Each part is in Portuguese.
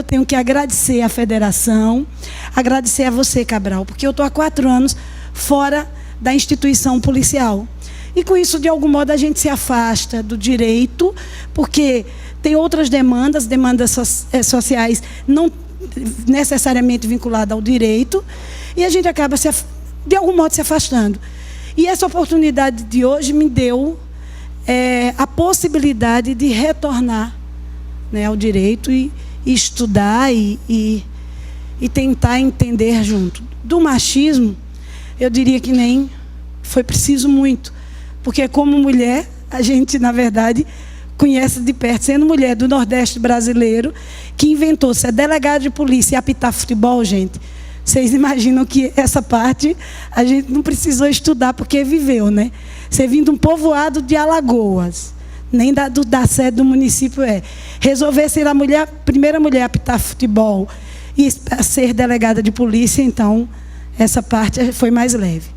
tenho que agradecer à federação, agradecer a você, Cabral, porque eu estou há 4 anos fora da instituição policial. E com isso, de algum modo, a gente se afasta do direito, porque tem outras demandas sociais não necessariamente vinculadas ao direito, e a gente acaba, de algum modo, se afastando. E essa oportunidade de hoje me deu a possibilidade de retornar, né, ao direito e estudar e tentar entender junto. Do machismo, eu diria que nem foi preciso muito, porque como mulher, a gente, na verdade, conhece de perto, sendo mulher do Nordeste brasileiro, que inventou ser delegado de polícia e apitar futebol, gente. Vocês imaginam que essa parte a gente não precisou estudar porque viveu, né? Você vindo de um povoado de Alagoas, nem da sede do município resolver ser a primeira mulher a apitar futebol e ser delegada de polícia, então essa parte foi mais leve.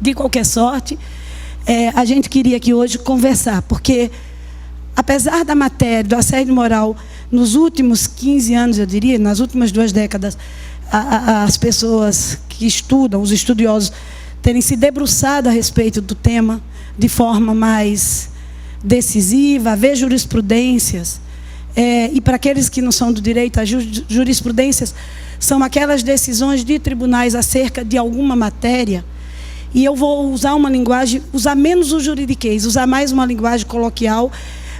De qualquer sorte, a gente queria aqui hoje conversar, porque apesar da matéria do assédio moral, nos últimos 15 anos, eu diria, nas últimas 2 décadas, as pessoas que estudam, os estudiosos, terem se debruçado a respeito do tema de forma mais decisiva, haver jurisprudências. E para aqueles que não são do direito, as jurisprudências são aquelas decisões de tribunais acerca de alguma matéria. E eu vou usar uma linguagem, usar menos o juridiquês, usar mais uma linguagem coloquial,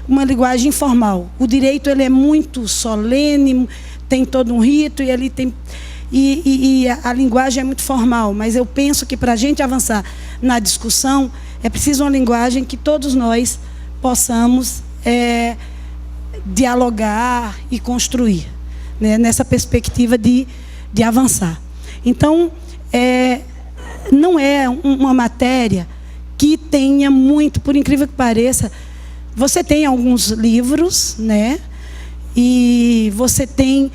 uma linguagem informal. O direito ele é muito solene, tem todo um rito e ele tem e a linguagem é muito formal. Mas eu penso que para a gente avançar na discussão é preciso uma linguagem que todos nós possamos dialogar e construir, né, nessa perspectiva de avançar. Então, não é uma matéria que tenha muito, por incrível que pareça, você tem alguns livros, né, e você tem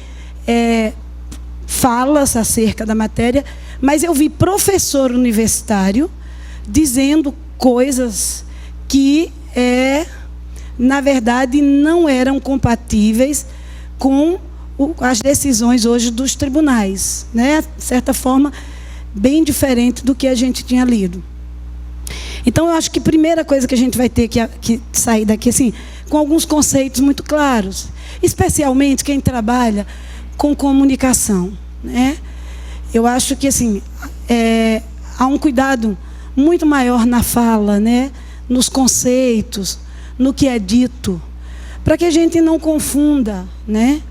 falas acerca da matéria, mas eu vi professor universitário dizendo coisas que, na verdade, não eram compatíveis com as decisões hoje dos tribunais, né? De certa forma, bem diferente do que a gente tinha lido. Então, eu acho que a primeira coisa que a gente vai ter que sair daqui, assim, com alguns conceitos muito claros, especialmente quem trabalha com comunicação, né? Eu acho que, assim, há um cuidado muito maior na fala, né? Nos conceitos, no que é dito, para que a gente não confunda, né?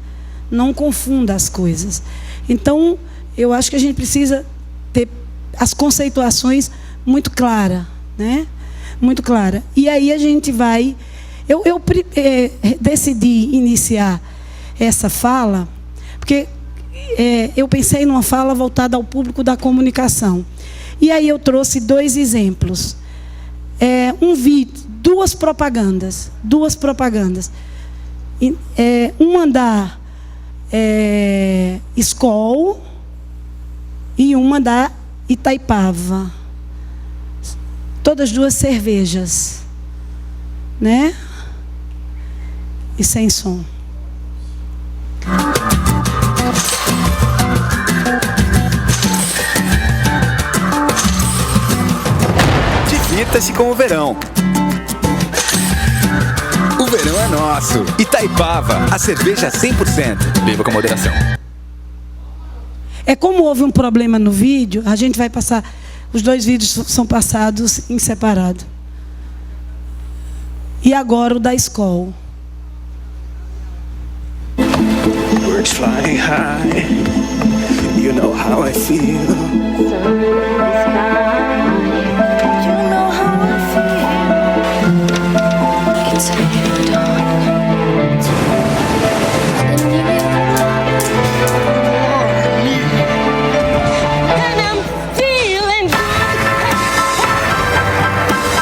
Não confunda as coisas. Então, eu acho que a gente precisa ter as conceituações muito claras, né? Muito clara. E aí a gente vai... Eu decidi iniciar essa fala, porque eu pensei numa fala voltada ao público da comunicação. E aí eu trouxe 2 exemplos. Um vídeo, 2 propagandas. Uma da Skol e uma da Itaipava. Todas 2 cervejas, né? E sem som. Divirta-se com o verão. O verão é nosso. Itaipava, a cerveja 100%. Beba com moderação. Como houve um problema no vídeo, a gente vai passar... Os 2 vídeos são passados em separado. E agora o da Skol. Birds flying high, you know how I feel.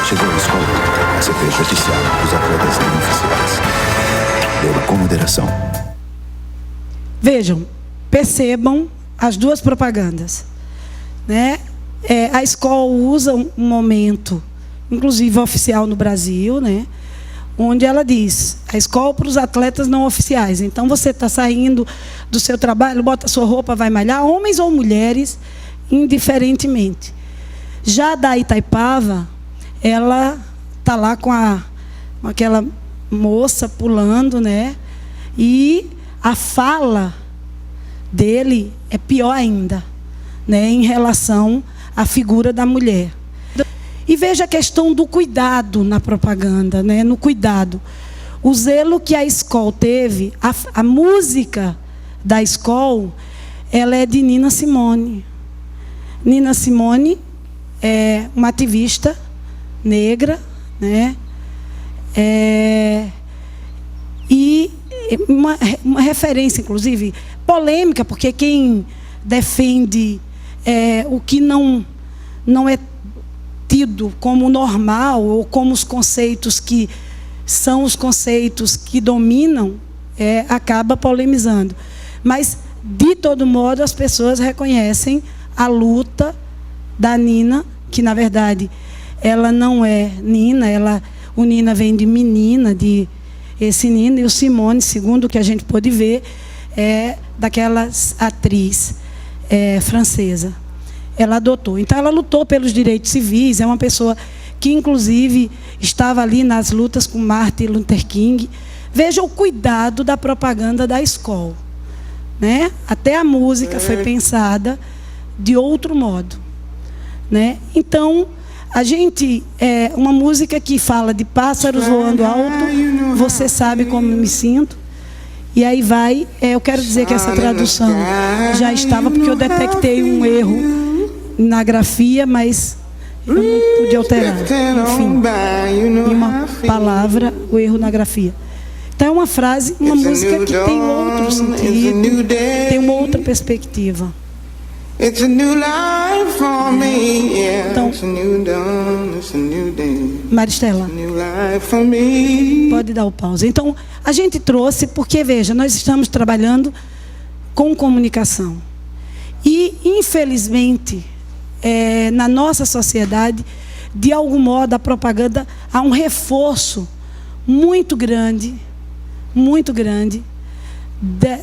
Chegou a Skol, a cerveja oficial dos atletas não oficiais. Beba com moderação. Vejam, percebam as 2 propagandas, né? A Skol usa um momento, inclusive oficial no Brasil, né? onde ela diz, a escola para os atletas não oficiais. Então, você está saindo do seu trabalho, bota sua roupa, vai malhar, homens ou mulheres, indiferentemente. Já da Itaipava, ela está lá com aquela moça pulando, né? E a fala dele é pior ainda, né? Em relação à figura da mulher. E veja a questão do cuidado na propaganda, né? No cuidado. O zelo que a escola teve, a música da escola, ela é de Nina Simone. Nina Simone é uma ativista negra, né? E uma referência, inclusive, polêmica, porque quem defende o que não é tido como normal, ou como os conceitos que são os conceitos que dominam, acaba polemizando. Mas, de todo modo, as pessoas reconhecem a luta da Nina, que, na verdade, ela não é Nina, o Nina vem de menina, de esse Nina, e o Simone, segundo o que a gente pôde ver, é daquela atriz francesa. Ela adotou. Então, ela lutou pelos direitos civis, é uma pessoa que, inclusive, estava ali nas lutas com Martin Luther King. Veja o cuidado da propaganda da escola, né? Até a música foi pensada de outro modo, né? Então, a gente, uma música que fala de pássaros voando alto, você sabe como eu me sinto. E aí vai, eu quero dizer que essa tradução já estava, porque eu detectei um erro na grafia, mas eu não pude alterar. Enfim, em uma palavra, o erro na grafia. Então, é uma frase, uma música que tem outro sentido, tem uma outra perspectiva. Então, Maristela, pode dar o pause. Então, a gente trouxe, porque, veja, nós estamos trabalhando com comunicação. E, infelizmente, na nossa sociedade, de algum modo, a propaganda há um reforço muito grande,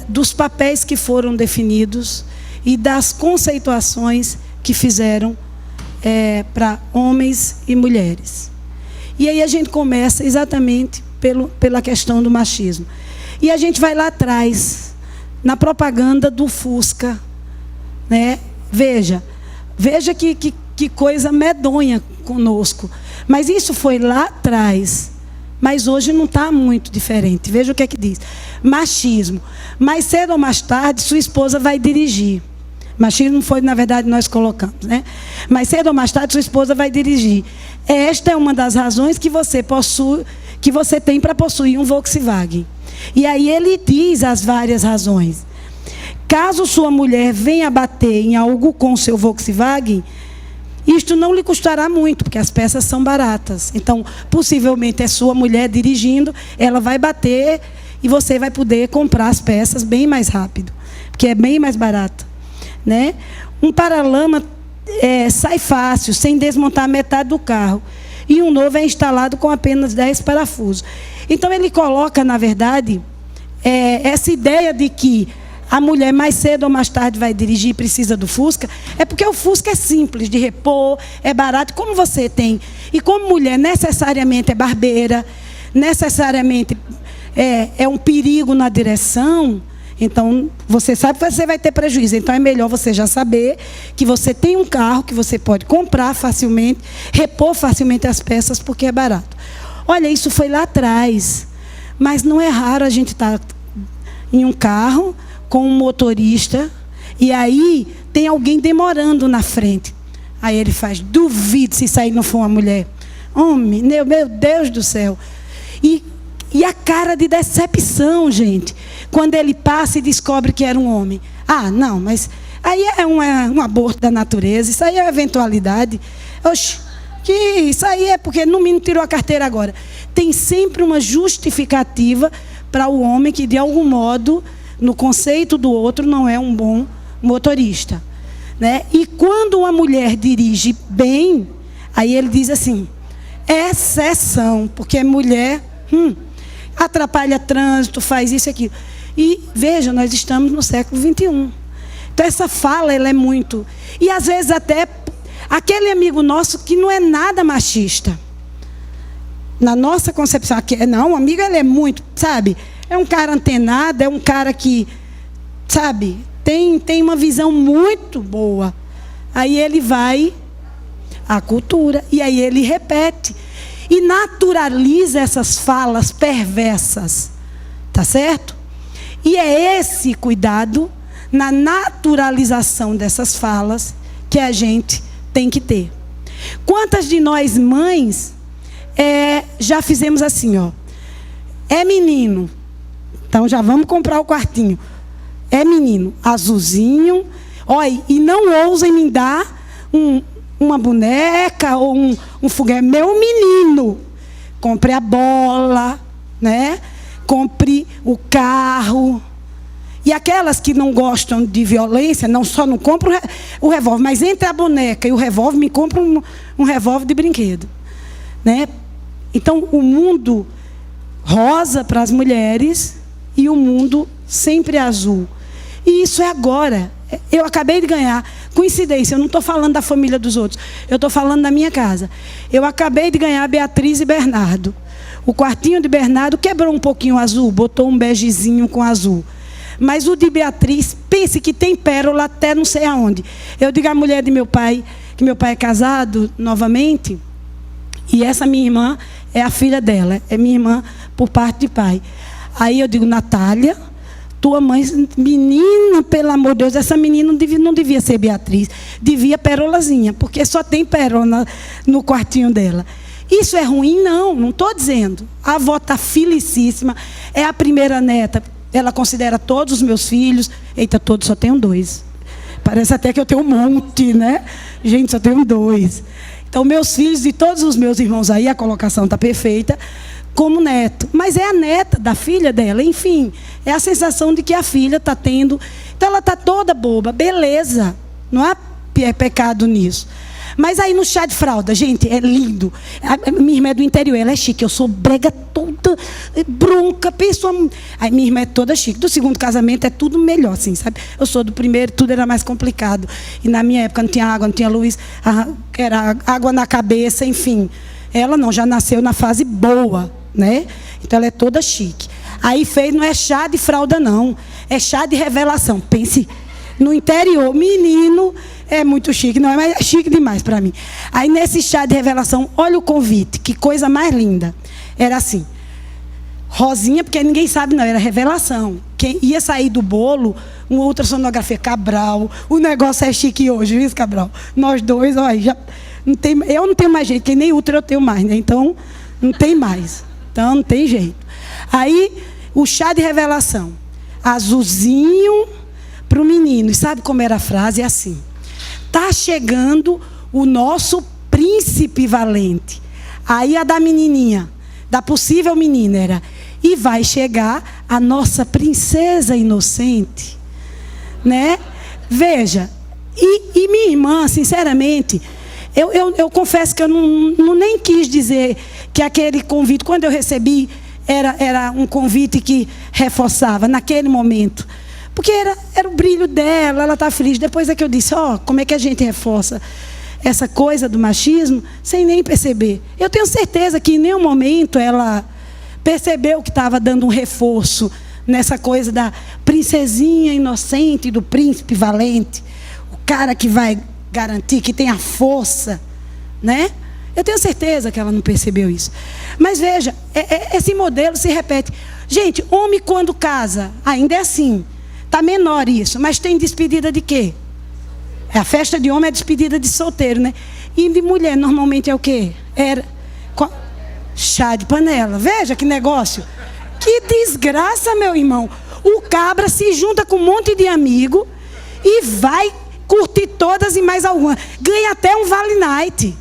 dos papéis que foram definidos e das conceituações que fizeram para homens e mulheres. E aí a gente começa exatamente pela questão do machismo. E a gente vai lá atrás, na propaganda do Fusca, né? Veja que coisa medonha conosco. Mas isso foi lá atrás. Mas hoje não está muito diferente. Veja o que é que diz. Machismo. Mais cedo ou mais tarde, sua esposa vai dirigir. Machismo foi, na verdade, nós colocamos, né? Mais cedo ou mais tarde, sua esposa vai dirigir. Esta é uma das razões que você tem para possuir um Volkswagen. E aí ele diz as várias razões. Caso sua mulher venha bater em algo com seu Volkswagen, isto não lhe custará muito, porque as peças são baratas. Então, possivelmente é sua mulher dirigindo, ela vai bater e você vai poder comprar as peças bem mais rápido, porque é bem mais barato, né? Um paralama sai fácil, sem desmontar metade do carro. E um novo é instalado com apenas 10 parafusos. Então, ele coloca, na verdade, essa ideia de que a mulher mais cedo ou mais tarde vai dirigir e precisa do Fusca, é porque o Fusca é simples de repor, é barato, como você tem. E como mulher necessariamente é barbeira, necessariamente é um perigo na direção, então você sabe que você vai ter prejuízo. Então é melhor você já saber que você tem um carro que você pode comprar facilmente, repor facilmente as peças, porque é barato. Olha, isso foi lá atrás, mas não é raro a gente estar em um carro com um motorista, e aí tem alguém demorando na frente. Aí ele faz, duvido se isso aí não for uma mulher. Homem, meu Deus do céu. E a cara de decepção, gente, quando ele passa e descobre que era um homem. Ah, não, mas aí é um aborto da natureza, isso aí é eventualidade. Oxe, que isso aí é porque no mínimo tirou a carteira agora. Tem sempre uma justificativa para o homem que, de algum modo, no conceito do outro, não é um bom motorista, né? E quando uma mulher dirige bem, aí ele diz assim, exceção, porque mulher Atrapalha trânsito, faz isso e aquilo. E veja, nós estamos no século XXI. Então essa fala, ela é muito... E às vezes até aquele amigo nosso que não é nada machista. Na nossa concepção, não, o amigo ele é muito, sabe? É um cara antenado, é um cara que, sabe, tem uma visão muito boa. Aí ele vai à cultura e aí ele repete. E naturaliza essas falas perversas. Tá certo? E é esse cuidado na naturalização dessas falas que a gente tem que ter. Quantas de nós mães já fizemos assim, ó? É menino, então já vamos comprar o quartinho. É menino, azulzinho, olha, e não ousem me dar uma boneca ou um foguete. Meu menino, compre a bola, né? Compre o carro. E aquelas que não gostam de violência, só não compram o revólver, mas entre a boneca e o revólver, me compram um revólver de brinquedo, né? Então, o mundo rosa para as mulheres e o mundo sempre azul. E isso é agora. Eu acabei de ganhar, coincidência, eu não estou falando da família dos outros, eu estou falando da minha casa. Eu acabei de ganhar Beatriz e Bernardo. O quartinho de Bernardo quebrou um pouquinho o azul, botou um begezinho com azul. Mas o de Beatriz, pense que tem pérola até não sei aonde. Eu digo à mulher de meu pai, que meu pai é casado novamente, e essa minha irmã é a filha dela, é minha irmã por parte de pai. Aí eu digo, Natália, tua mãe, menina, pelo amor de Deus, essa menina não devia ser Beatriz, devia pérolazinha, porque só tem pérola no quartinho dela. Isso é ruim? Não estou dizendo. A avó está felicíssima, é a primeira neta, ela considera todos os meus filhos. Eita, todos, só tenho 2. Parece até que eu tenho um monte, né? Gente, só tenho 2. Então, meus filhos e todos os meus irmãos aí, a colocação está perfeita, como neto. Mas é a neta da filha dela, enfim. É a sensação de que a filha está tendo. Então, ela está toda boba. Beleza, não há pecado nisso. Mas aí no chá de fralda, gente, é lindo. A minha irmã é do interior, ela é chique. Eu sou brega toda bronca, pessoa. Aí minha irmã é toda chique. Do segundo casamento é tudo melhor, assim, sabe? Eu sou do primeiro, tudo era mais complicado. E na minha época não tinha água, não tinha luz, era água na cabeça, enfim. Ela não, já nasceu na fase boa, né? Então ela é toda chique. Aí fez, não é chá de fralda, não. É chá de revelação. Pense, no interior, menino... É muito chique, não é? Mas é chique demais para mim. Aí nesse chá de revelação, olha o convite, que coisa mais linda. Era assim, rosinha, porque ninguém sabe não, era revelação. Quem ia sair do bolo, uma ultrassonografia, Cabral. O negócio é chique hoje, viu, Cabral? Nós dois, olha, já não tem, eu não tenho mais jeito, que nem ultra eu tenho mais, né? Então, não tem mais. Então, não tem jeito. Aí, o chá de revelação, azulzinho para o menino. E sabe como era a frase? É assim. Está chegando o nosso príncipe valente. Aí a da menininha, da possível menina era, e vai chegar a nossa princesa inocente. Né? Veja, e minha irmã, sinceramente, eu confesso que eu não nem quis dizer que aquele convite, quando eu recebi, era um convite que reforçava naquele momento. Porque era o brilho dela, ela estava feliz. Depois é que eu disse, como é que a gente reforça essa coisa do machismo sem nem perceber. Eu tenho certeza que em nenhum momento ela percebeu que estava dando um reforço nessa coisa da princesinha inocente, do príncipe valente, o cara que vai garantir, que tem a força, né? Eu tenho certeza que ela não percebeu isso. Mas veja, esse modelo se repete. Gente, homem quando casa, ainda é assim. Está menor isso, mas tem despedida de quê? A festa de homem é despedida de solteiro, né? E de mulher, normalmente é o quê? Chá de panela. Veja que negócio. Que desgraça, meu irmão. O cabra se junta com um monte de amigo e vai curtir todas e mais alguma. Ganha até um Vale Night.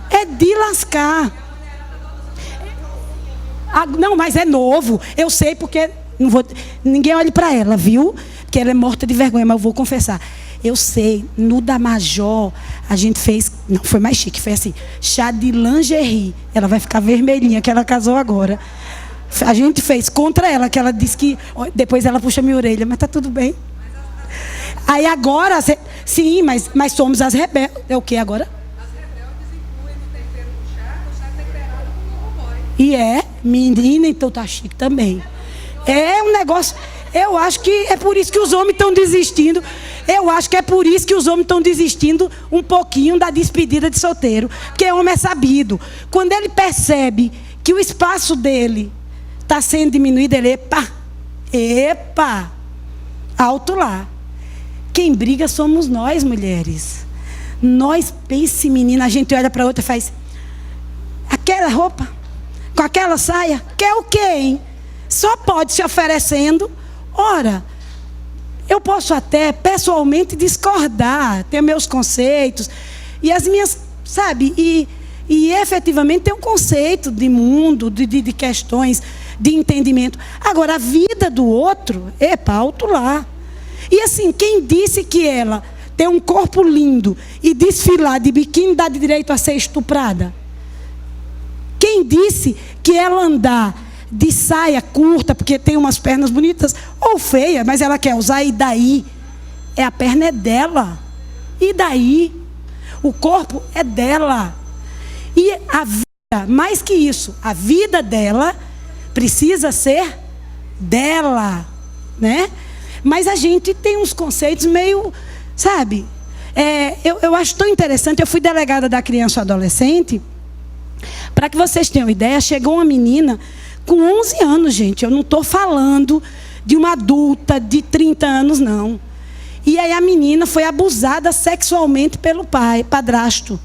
É de lascar. Não, mas é novo. Eu sei porque... Não vou, ninguém olhe para ela, viu? Porque ela é morta de vergonha, mas eu vou confessar. Eu sei, no da Major, A gente fez, não, foi mais chique, foi assim, chá de lingerie. Ela vai ficar vermelhinha, que ela casou agora. A gente fez contra ela, que ela disse que... Depois ela puxa minha orelha, mas tá tudo bem. Aí agora, sim, mas somos as rebeldes. É o que agora? As rebeldes incluem no tempero do chá temperado com romói. E menina, então tá chique também. É um negócio... Eu acho que é por isso que os homens estão desistindo. Eu acho que é por isso que os homens estão desistindo um pouquinho da despedida de solteiro. Porque o homem é sabido. Quando ele percebe que o espaço dele está sendo diminuído, ele, epa, alto lá. Quem briga somos nós, mulheres. Nós, pense, menina, a gente olha para outra e faz, aquela roupa, com aquela saia, quer o quê, hein? Só pode se oferecendo. Ora, eu posso até pessoalmente discordar, ter meus conceitos e as minhas, sabe, e efetivamente ter um conceito de mundo, de questões, de entendimento. Agora, a vida do outro, alto lá. E assim, quem disse que ela ter um corpo lindo e desfilar de biquíni dá direito a ser estuprada? Quem disse que ela andar de saia curta, porque tem umas pernas bonitas, ou feia, mas ela quer usar, e daí? A perna é dela. E daí? O corpo é dela. E a vida, mais que isso, a vida dela precisa ser dela, né? Mas a gente tem uns conceitos meio, sabe? Eu acho tão interessante. Eu fui delegada da criança e adolescente. Para que vocês tenham ideia, chegou uma menina com 11 anos, gente. Eu não estou falando de uma adulta de 30 anos, não. E aí a menina foi abusada sexualmente pelo padrasto.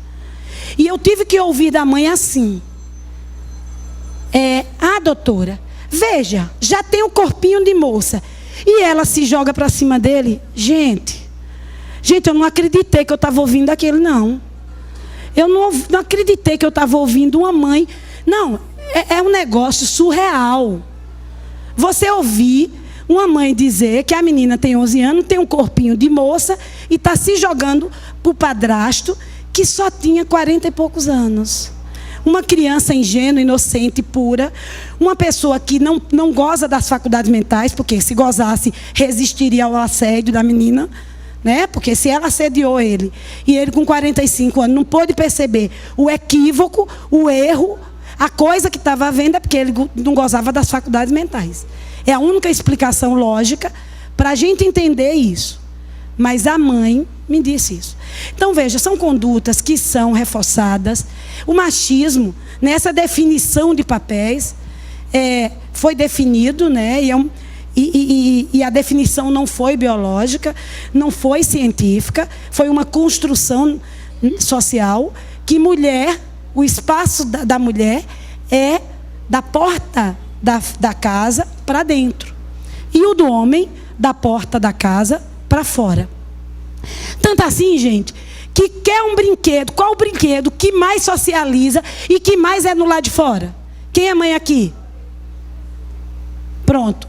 E eu tive que ouvir da mãe assim. Doutora, veja, já tem um corpinho de moça. E ela se joga para cima dele. Gente, eu não acreditei que eu estava ouvindo aquilo, não. Eu não acreditei que eu estava ouvindo uma mãe. Não, é um negócio surreal. Você ouvir uma mãe dizer que a menina tem 11 anos, tem um corpinho de moça e está se jogando para o padrasto que só tinha 40 e poucos anos. Uma criança ingênua, inocente, pura. Uma pessoa que não goza das faculdades mentais, porque se gozasse, resistiria ao assédio da menina, né? Porque se ela assediou ele, e ele com 45 anos não pôde perceber o equívoco, o erro, a coisa que estava vendo é porque ele não gozava das faculdades mentais. É a única explicação lógica para a gente entender isso. Mas a mãe me disse isso. Então, veja, são condutas que são reforçadas. O machismo, nessa definição de papéis, foi definido, né? E a definição não foi biológica, não foi científica, foi uma construção social que mulher, o espaço da mulher é da porta da casa para dentro. E o do homem, da porta da casa para fora. Tanto assim, gente, que quer um brinquedo. Qual o brinquedo que mais socializa e que mais é no lado de fora? Quem é mãe aqui? Pronto.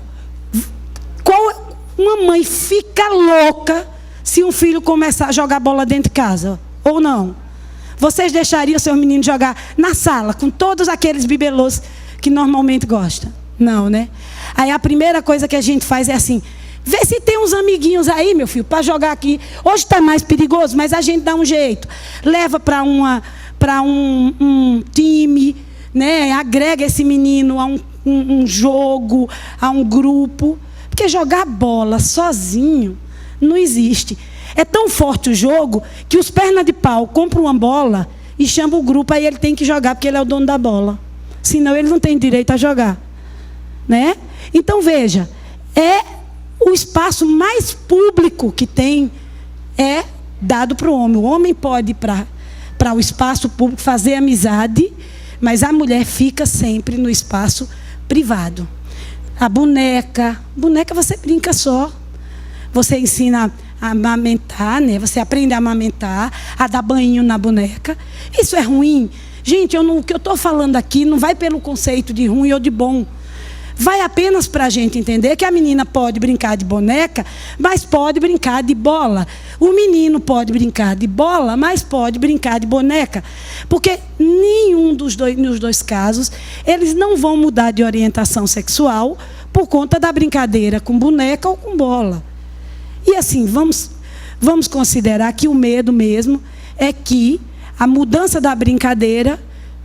Uma mãe fica louca se um filho começar a jogar bola dentro de casa, ou não? Vocês deixariam seus meninos jogar na sala, com todos aqueles bibelôs que normalmente gostam? Não, né? Aí a primeira coisa que a gente faz é assim: vê se tem uns amiguinhos aí, meu filho, para jogar aqui. Hoje está mais perigoso, mas a gente dá um jeito. Leva para um time, né? Agrega esse menino a um jogo, a um grupo. Porque jogar bola sozinho não existe. É tão forte o jogo que os pernas de pau compram uma bola e chamam o grupo, aí ele tem que jogar porque ele é o dono da bola. Senão ele não tem direito a jogar, né? Então veja, o espaço mais público que tem é dado para o homem. O homem pode ir para o espaço público fazer amizade, mas a mulher fica sempre no espaço privado. A boneca você brinca só. Você ensina a amamentar, né? Você aprende a amamentar, a dar banho na boneca. Isso é ruim? Gente, o que eu estou falando aqui não vai pelo conceito de ruim ou de bom. vai apenas para a gente entender que a menina pode brincar de boneca, mas pode brincar de bola. O menino pode brincar de bola, mas pode brincar de boneca. Porque nenhum dos dois, nos dois casos, eles não vão mudar de orientação sexual por conta da brincadeira com boneca ou com bola. E assim, vamos considerar que o medo mesmo é que a mudança da brincadeira,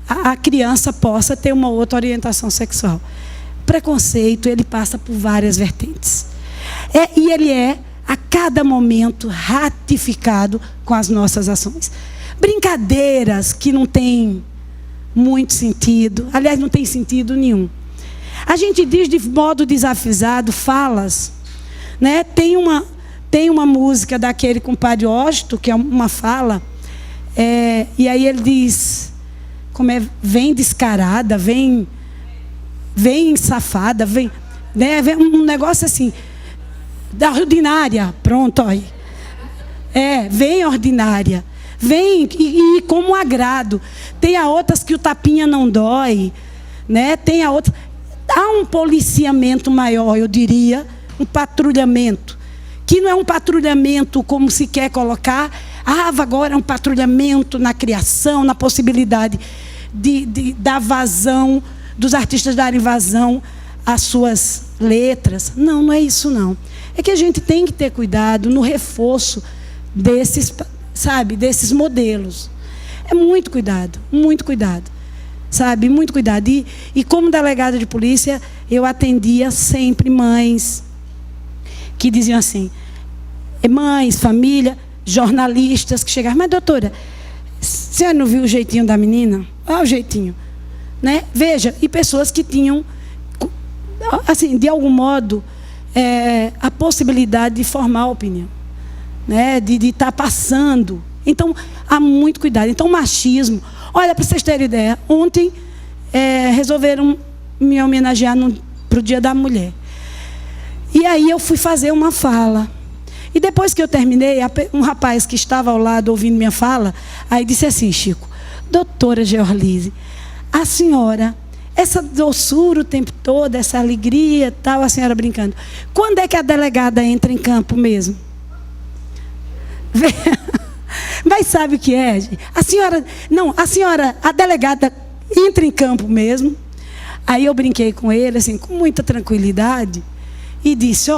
a criança possa ter uma outra orientação sexual. Preconceito, ele passa por várias vertentes. E ele é, a cada momento, ratificado com as nossas ações. Brincadeiras que não têm muito sentido, aliás, não tem sentido nenhum. A gente diz de modo desavisado falas, né? Tem uma música daquele compadre Ósto, que é uma fala, e aí ele diz, vem descarada, vem safada, vem um negócio assim, da ordinária, pronto, aí. Vem ordinária, vem e como agrado. Tem a outras que o tapinha não dói, né? Tem a outra, há um policiamento maior, eu diria, um patrulhamento, que não é um patrulhamento como se quer colocar, agora é um patrulhamento na criação, na possibilidade da vazão, dos artistas darem vazão às suas letras. Não, não é isso não. É que a gente tem que ter cuidado no reforço desses, desses modelos. É muito cuidado, sabe, muito cuidado. E como delegada de polícia, eu atendia sempre mães que diziam assim, mães, família, jornalistas que chegavam, mas doutora, a senhora não viu o jeitinho da menina? Olha o jeitinho. Né? Veja, e pessoas que tinham, assim, de algum modo, a possibilidade de formar opinião, né? De estar passando. Então, há muito cuidado. Então, o machismo, olha, para vocês terem ideia, ontem resolveram me homenagear para o Dia da Mulher. E aí eu fui fazer uma fala. E depois que eu terminei, um rapaz que estava ao lado ouvindo minha fala, aí disse assim, Chico, doutora Georlise, a senhora, essa doçura o tempo todo, essa alegria, tal, a senhora brincando. Quando é que a delegada entra em campo mesmo? Mas sabe o que é, gente? A delegada entra em campo mesmo. Aí eu brinquei com ele, assim, com muita tranquilidade, e disse,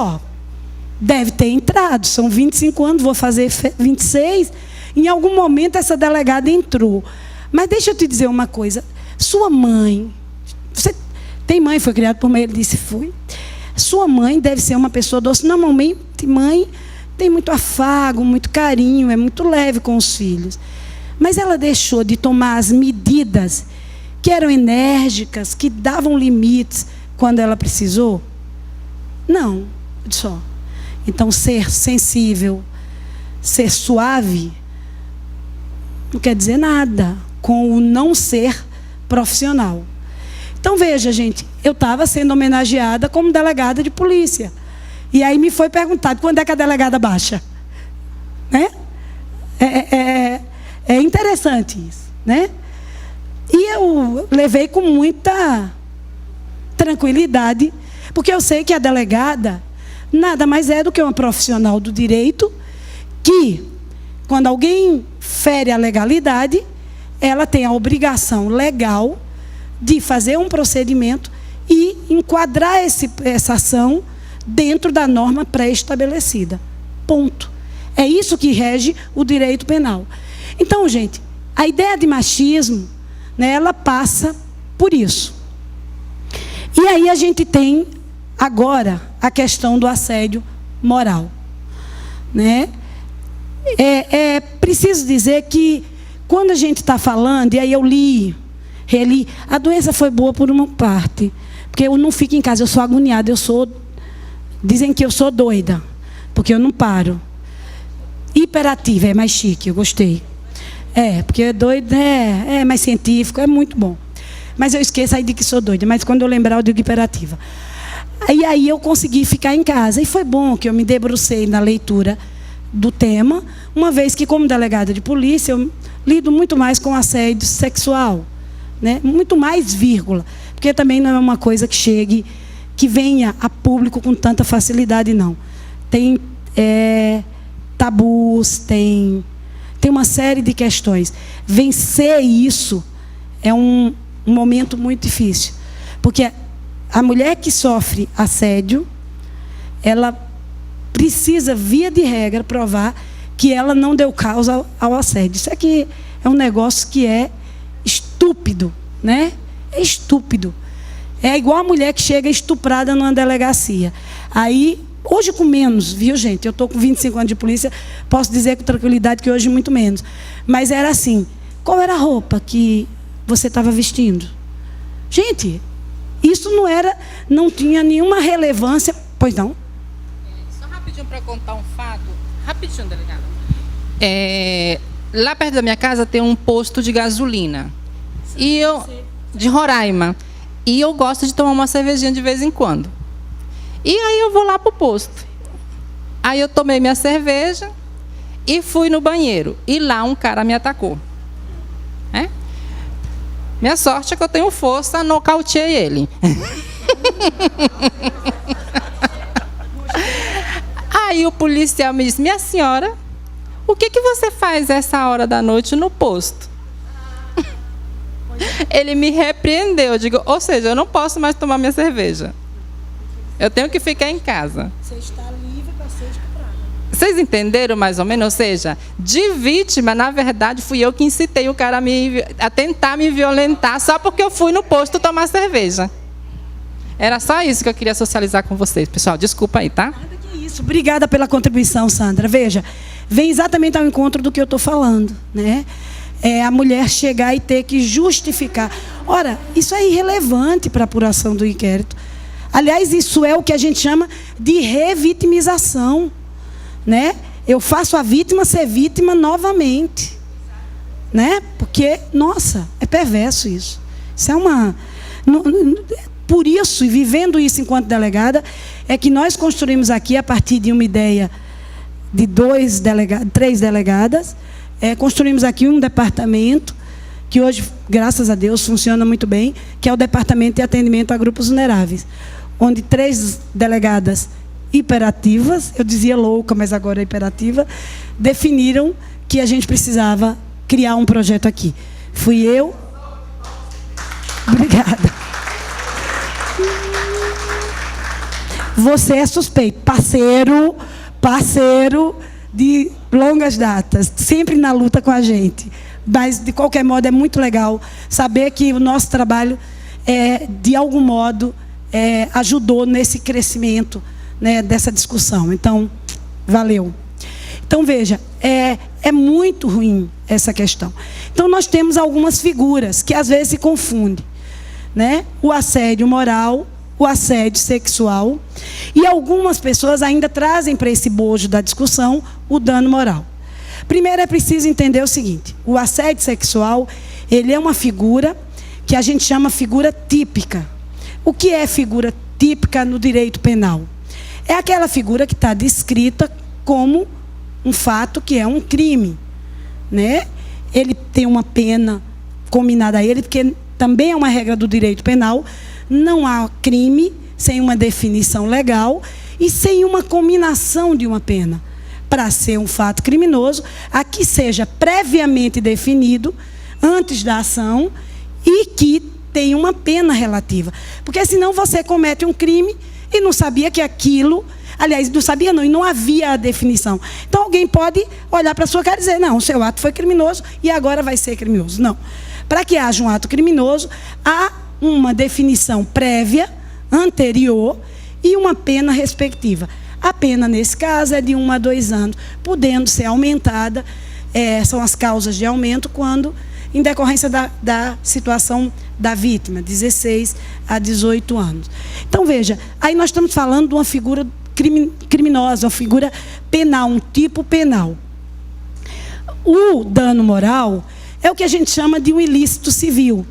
deve ter entrado, são 25 anos, vou fazer 26, em algum momento essa delegada entrou. Mas deixa eu te dizer uma coisa, sua mãe, você tem mãe, foi criada por mãe, ele disse, fui. Sua mãe deve ser uma pessoa doce. Normalmente, mãe tem muito afago, muito carinho, é muito leve com os filhos. Mas ela deixou de tomar as medidas que eram enérgicas, que davam limites quando ela precisou? Não, só. Então, ser sensível, ser suave, não quer dizer nada com o não ser profissional. Então, veja, gente, eu estava sendo homenageada como delegada de polícia. E aí me foi perguntado, quando é que a delegada baixa? Né? É interessante isso, né? E eu levei com muita tranquilidade, porque eu sei que a delegada nada mais é do que uma profissional do direito que, quando alguém fere a legalidade, ela tem a obrigação legal de fazer um procedimento e enquadrar essa ação dentro da norma pré-estabelecida. Ponto. É isso que rege o direito penal. Então, gente, a ideia de machismo, né, ela passa por isso. E aí a gente tem agora a questão do assédio moral, né? É preciso dizer que quando a gente está falando, e aí eu reli, a doença foi boa por uma parte, porque eu não fico em casa, eu sou agoniada, dizem que eu sou doida, porque eu não paro. Hiperativa é mais chique, eu gostei. Porque doida é mais científico, é muito bom. Mas eu esqueço aí de que sou doida, mas quando eu lembrar eu digo hiperativa. E aí eu consegui ficar em casa, e foi bom que eu me debrucei na leitura do tema, uma vez que, como delegada de polícia, eu lido muito mais com assédio sexual, né? Muito mais, vírgula, porque também não é uma coisa que chegue que venha a público com tanta facilidade, não. Tem tabus, tem uma série de questões. Vencer isso é um momento muito difícil. Porque a mulher que sofre assédio, ela precisa, via de regra, provar que ela não deu causa ao assédio. Isso aqui é um negócio que é estúpido, né? É estúpido. É igual a mulher que chega estuprada numa delegacia. Aí, hoje com menos, viu, gente? Eu estou com 25 anos de polícia, posso dizer com tranquilidade que hoje muito menos. Mas era assim, qual era a roupa que você estava vestindo? Gente, isso não tinha nenhuma relevância, pois não? Só rapidinho para contar um fato. Rapidinho, delegado. Lá perto da minha casa tem um posto de gasolina. De Roraima. E eu gosto de tomar uma cervejinha de vez em quando. E aí eu vou lá pro posto. Aí eu tomei minha cerveja e fui no banheiro. E lá um cara me atacou. Minha sorte é que eu tenho força, nocauteei ele. Aí o policial me disse: minha senhora, o que você faz essa hora da noite no posto? Ele me repreendeu. Eu digo, ou seja, eu não posso mais tomar minha cerveja. Eu tenho que ficar em casa. Você está livre para ser estuprada. Vocês entenderam mais ou menos? Ou seja, de vítima, na verdade, fui eu que incitei o cara a tentar me violentar só porque eu fui no posto tomar cerveja. Era só isso que eu queria socializar com vocês. Pessoal, desculpa aí, tá? Nada que isso. Obrigada pela contribuição, Sandra. Veja, vem exatamente ao encontro do que eu estou falando, né? É a mulher chegar e ter que justificar. Ora, isso é irrelevante para a apuração do inquérito. Aliás, isso é o que a gente chama de revitimização, né? Eu faço a vítima ser vítima novamente, né? Porque, nossa, é perverso isso. Isso é uma... Por isso, e vivendo isso enquanto delegada, é que nós construímos aqui, a partir de uma ideia de 3 delegadas, construímos aqui um departamento que hoje, graças a Deus, funciona muito bem, que é o Departamento de Atendimento a Grupos Vulneráveis, onde 3 delegadas hiperativas, eu dizia louca, mas agora é hiperativa, definiram que a gente precisava criar um projeto aqui. Fui eu. Obrigada. Você é suspeito, parceiro de longas datas, sempre na luta com a gente. Mas, de qualquer modo, é muito legal saber que o nosso trabalho, de algum modo, ajudou nesse crescimento, né, dessa discussão. Então, valeu. Então, veja, é muito ruim essa questão. Então, nós temos algumas figuras que, às vezes, se confundem, né? O assédio moral, o assédio sexual, e algumas pessoas ainda trazem para esse bojo da discussão o dano moral. Primeiro é preciso entender o seguinte: o assédio sexual, ele é uma figura que a gente chama figura típica. O que é figura típica no direito penal? É aquela figura que está descrita como um fato que é um crime, né? Ele tem uma pena combinada a ele, porque também é uma regra do direito penal. Não há crime sem uma definição legal e sem uma combinação de uma pena. Para ser um fato criminoso, a que seja previamente definido antes da ação e que tenha uma pena relativa. Porque senão você comete um crime e não sabia que aquilo... Aliás, não sabia não, e não havia a definição. Então alguém pode olhar para a sua cara e dizer: não, o seu ato foi criminoso e agora vai ser criminoso. Não. Para que haja um ato criminoso, há uma definição prévia, anterior, e uma pena respectiva. A pena, nesse caso, é de 1 a 2 anos, podendo ser aumentada, são as causas de aumento, quando, em decorrência da situação da vítima, 16 a 18 anos. Então, veja, aí nós estamos falando de uma figura criminosa, uma figura penal, um tipo penal. O dano moral é o que a gente chama de um ilícito civil.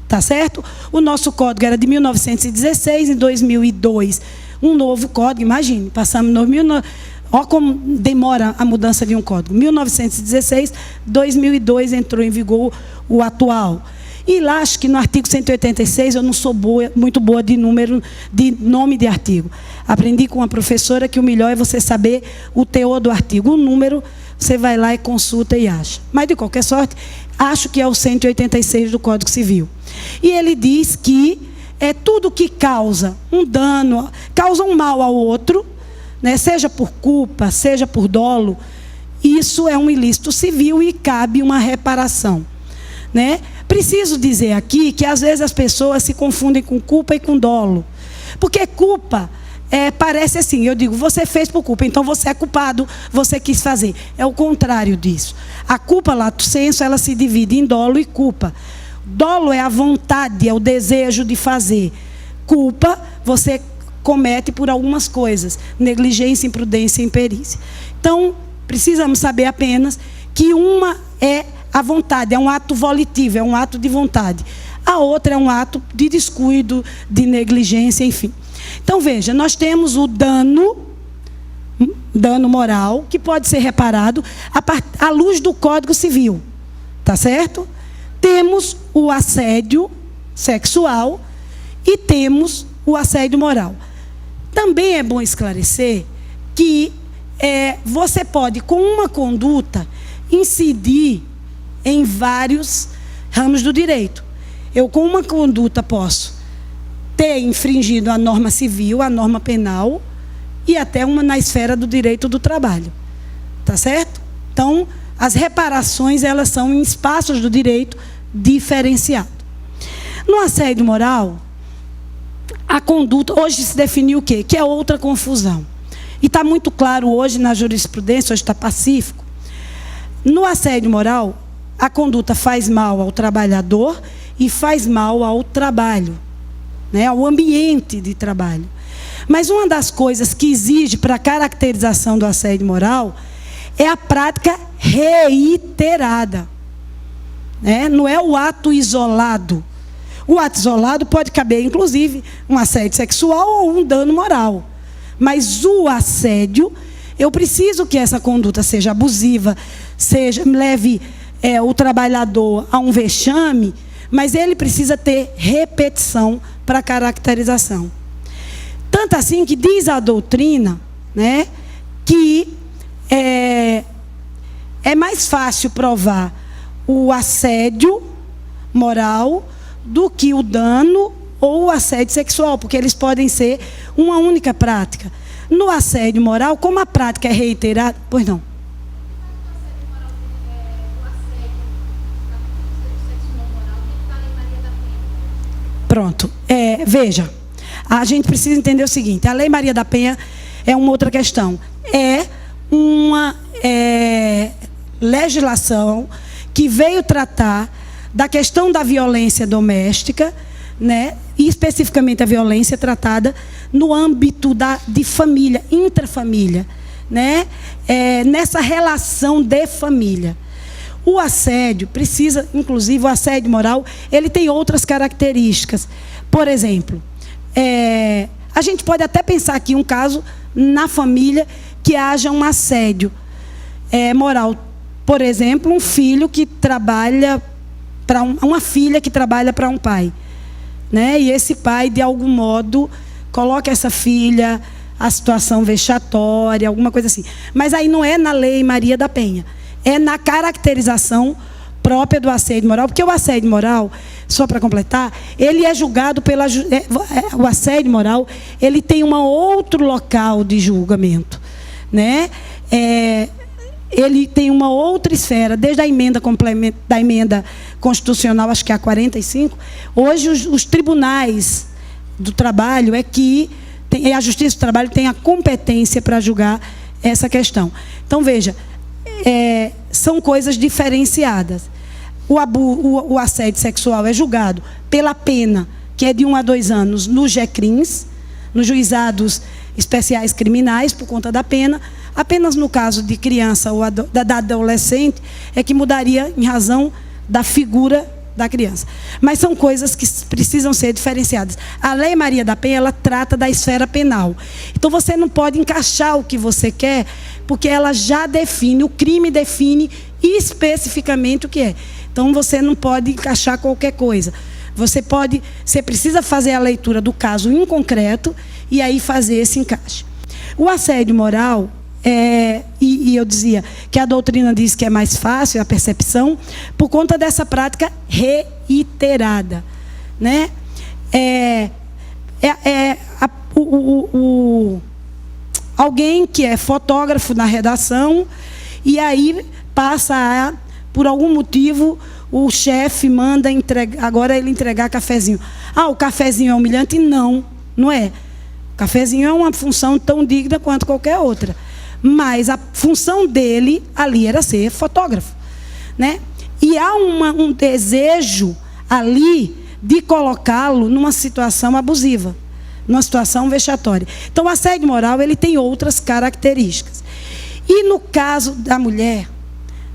Tá certo? O nosso código era de 1916, em 2002, um novo código. Imagine, passamos no olha como demora a mudança de um código. 1916, 2002 entrou em vigor o atual. E lá, acho que no artigo 186, eu não sou muito boa de nome de artigo. Aprendi com uma professora que o melhor é você saber o teor do artigo. O número, você vai lá e consulta e acha. Mas, de qualquer sorte, acho que é o 186 do Código Civil. E ele diz que é tudo que causa um dano, causa um mal ao outro, né, seja por culpa, seja por dolo, isso é um ilícito civil e cabe uma reparação. Né? Preciso dizer aqui que às vezes as pessoas se confundem com culpa e com dolo. Porque culpa parece assim, eu digo, você fez por culpa, então você é culpado, você quis fazer. É o contrário disso. A culpa, lato sensu, ela se divide em dolo e culpa. Dolo é a vontade, é o desejo de fazer. Culpa, você comete por algumas coisas. Negligência, imprudência e imperícia. Então, precisamos saber apenas que uma é a vontade, é um ato volitivo, é um ato de vontade. A outra é um ato de descuido, de negligência, enfim. Então, veja, nós temos o dano moral, que pode ser reparado à luz do Código Civil. Tá certo? Temos o assédio sexual e temos o assédio moral. Também é bom esclarecer que você pode, com uma conduta, incidir em vários ramos do direito. Eu, com uma conduta, posso ter infringido a norma civil, a norma penal e até uma na esfera do direito do trabalho. Tá certo? Então, as reparações, elas são em espaços do direito diferenciados. No assédio moral, a conduta, hoje se definiu o quê? Que é outra confusão. E está muito claro hoje na jurisprudência, hoje está pacífico. No assédio moral, a conduta faz mal ao trabalhador e faz mal ao trabalho, né, ao ambiente de trabalho. Mas uma das coisas que exige para a caracterização do assédio moral é a prática reiterada. Né? Não é o ato isolado. O ato isolado pode caber, inclusive, um assédio sexual ou um dano moral. Mas o assédio, eu preciso que essa conduta seja abusiva, leve o trabalhador a um vexame, mas ele precisa ter repetição para caracterização. Tanto assim que diz a doutrina, né, que é mais fácil provar o assédio moral do que o dano ou o assédio sexual, porque eles podem ser uma única prática. No assédio moral, como a prática é reiterada... Pois não. Pronto. Veja, a gente precisa entender o seguinte, a Lei Maria da Penha é uma outra questão. É uma legislação que veio tratar da questão da violência doméstica, né, e especificamente a violência tratada no âmbito de família, intrafamília, né, nessa relação de família. O assédio precisa, inclusive o assédio moral, ele tem outras características. Por exemplo, a gente pode até pensar aqui um caso na família que haja um assédio moral. Por exemplo, um filho que trabalha para uma filha que trabalha para um pai, né? E esse pai, de algum modo, coloca essa filha a situação vexatória, alguma coisa assim. Mas aí não é na Lei Maria da Penha, é na caracterização própria do assédio moral, porque o assédio moral, só para completar, ele é julgado o assédio moral, ele tem um outro local de julgamento, né? Ele tem uma outra esfera, desde a emenda da emenda constitucional, acho que é a 45, hoje os tribunais do trabalho a Justiça do Trabalho tem a competência para julgar essa questão. Então, veja, são coisas diferenciadas. O assédio sexual é julgado pela pena, que é de 1 a 2 anos, nos JECRIMs, nos juizados especiais criminais, por conta da pena. Apenas no caso de criança ou da adolescente, é que mudaria em razão da figura da criança. Mas são coisas que precisam ser diferenciadas. A Lei Maria da Penha, ela trata da esfera penal. Então, você não pode encaixar o que você quer, porque ela já define, o crime define especificamente o que é. Então, você não pode encaixar qualquer coisa. Você precisa fazer a leitura do caso em concreto e aí fazer esse encaixe. O assédio moral, e eu dizia que a doutrina diz que é mais fácil a percepção por conta dessa prática reiterada, né? Alguém que é fotógrafo na redação e aí passa por algum motivo o chefe manda agora ele entregar cafezinho. O cafezinho é humilhante? Não, não é. O cafezinho é uma função tão digna quanto qualquer outra. Mas a função dele ali era ser fotógrafo, né? E há um desejo ali de colocá-lo numa situação abusiva, numa situação vexatória. Então, o assédio moral, ele tem outras características. E no caso da mulher,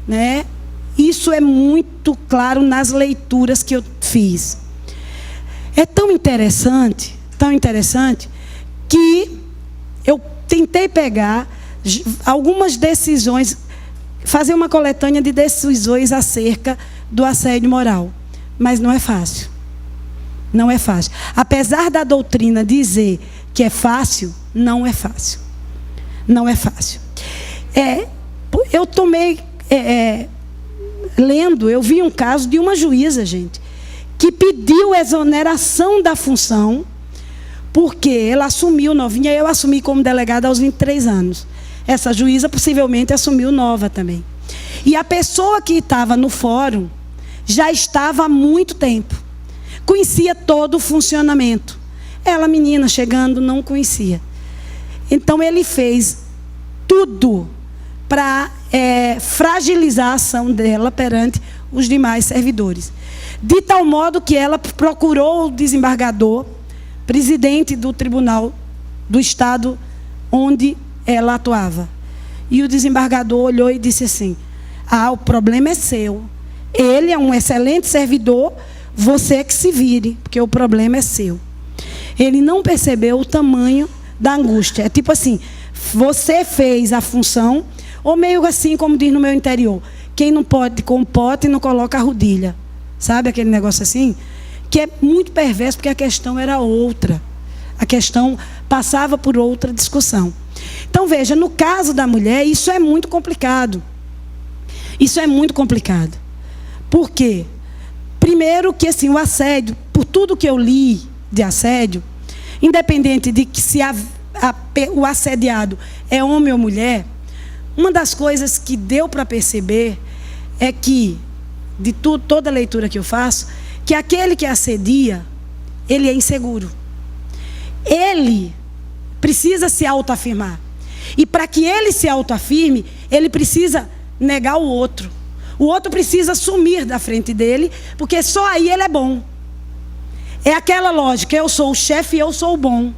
né, isso é muito claro nas leituras que eu fiz. É tão interessante que eu tentei pegar algumas decisões, fazer uma coletânea de decisões acerca do assédio moral. Mas não é fácil. Não é fácil. Apesar da doutrina dizer que é fácil, não é fácil. Não é fácil. Eu tomei... lendo, eu vi um caso de uma juíza, gente, que pediu exoneração da função, porque ela assumiu novinha, eu assumi como delegada aos 23 anos. Essa juíza possivelmente assumiu nova também. E a pessoa que estava no fórum já estava há muito tempo. Conhecia todo o funcionamento. Ela, menina, chegando, não conhecia. Então, ele fez tudo para fragilizar a ação dela perante os demais servidores. De tal modo que ela procurou o desembargador, presidente do tribunal do estado onde ela atuava. E o desembargador olhou e disse assim: o problema é seu. Ele é um excelente servidor, você que se vire, porque o problema é seu. Ele não percebeu o tamanho da angústia. É tipo assim, você fez a função, ou meio assim, como diz no meu interior, quem não pode com pote não coloca a rodilha. Sabe aquele negócio assim? Que é muito perverso, porque a questão era outra. A questão passava por outra discussão. Então, veja, no caso da mulher, isso é muito complicado. Isso é muito complicado. Por quê? Primeiro que, assim, o assédio, por tudo que eu li de assédio, independente de que se o assediado é homem ou mulher, uma das coisas que deu para perceber é que, de toda a leitura que eu faço, que aquele que assedia, ele é inseguro. Ele precisa se autoafirmar. E para que ele se autoafirme, ele precisa negar o outro. O outro precisa sumir da frente dele, porque só aí ele é bom. É aquela lógica, eu sou o chefe e eu sou o bom.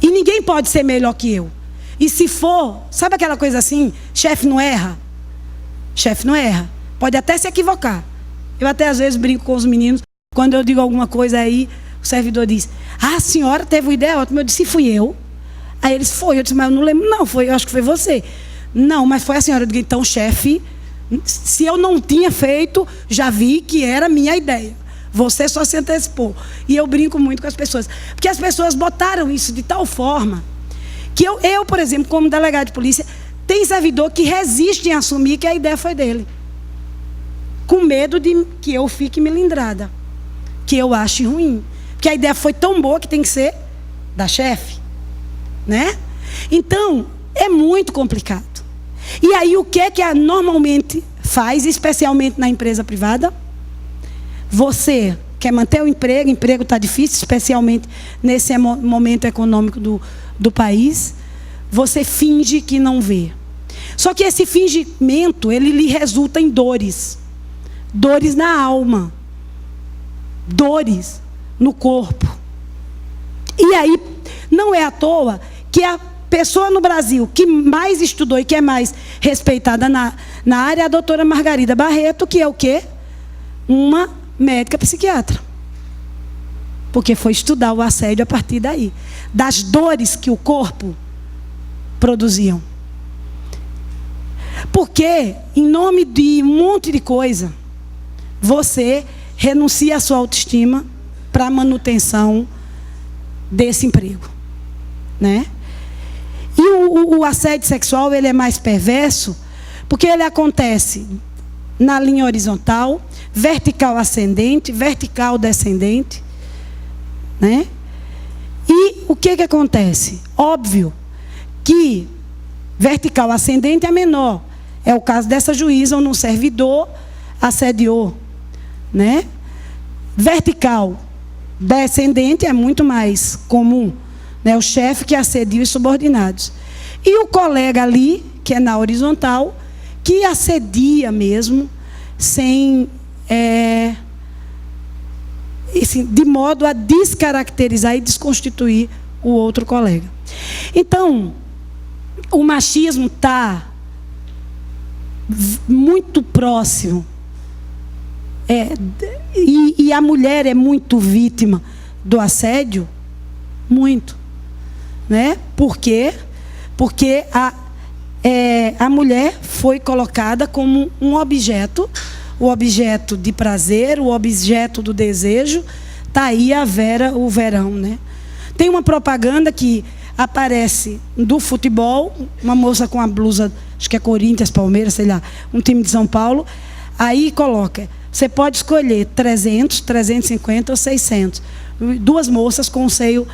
E ninguém pode ser melhor que eu. E se for, sabe aquela coisa assim, chefe não erra? Chefe não erra. Pode até se equivocar. Eu até às vezes brinco com os meninos, quando eu digo alguma coisa aí, o servidor diz: a senhora teve uma ideia ótima. Eu disse: foi eu? Aí eles: foi. Eu disse: mas eu não lembro. Não, foi, eu acho que foi você. Não, mas foi a senhora. Eu digo: então, chefe, se eu não tinha feito, já vi que era minha ideia. Você só se antecipou. E eu brinco muito com as pessoas. Porque as pessoas botaram isso de tal forma que eu, por exemplo, como delegado de polícia, tem servidor que resiste em assumir que a ideia foi dele. Com medo de que eu fique melindrada. Que eu ache ruim. Porque a ideia foi tão boa que tem que ser da chefe. Né? Então, é muito complicado. E aí, o que é que normalmente faz, especialmente na empresa privada? Você quer manter o emprego está difícil, especialmente nesse momento econômico do país. Você finge que não vê. Só que esse fingimento, ele lhe resulta em dores. Dores na alma. Dores no corpo. E aí, não é à toa que a pessoa no Brasil que mais estudou e que é mais respeitada na área é a doutora Margarida Barreto, que é o quê? uma médica psiquiatra. Porque foi estudar o assédio a partir daí. Das dores que o corpo produziam. Porque, em nome de um monte de coisa, você renuncia à sua autoestima para a manutenção desse emprego, né? E o assédio sexual, ele é mais perverso, porque ele acontece na linha horizontal, vertical ascendente, vertical descendente, né? E o que acontece? Óbvio que vertical ascendente é menor. É o caso dessa juíza, onde um servidor assediou, né? Vertical descendente é muito mais comum, né? O chefe que assedia os subordinados. E o colega ali, que é na horizontal, que assedia mesmo, sem, de modo a descaracterizar e desconstituir o outro colega. Então, o machismo está muito próximo. E a mulher é muito vítima do assédio, muito, né? Por quê? Porque a mulher foi colocada como um objeto, o objeto de prazer, o objeto do desejo. Está aí o verão, né? Tem uma propaganda que aparece do futebol, uma moça com a blusa, acho que é Corinthians, Palmeiras, sei lá, um time de São Paulo. Aí coloca, você pode escolher 300, 350 ou 600. Duas moças com o seio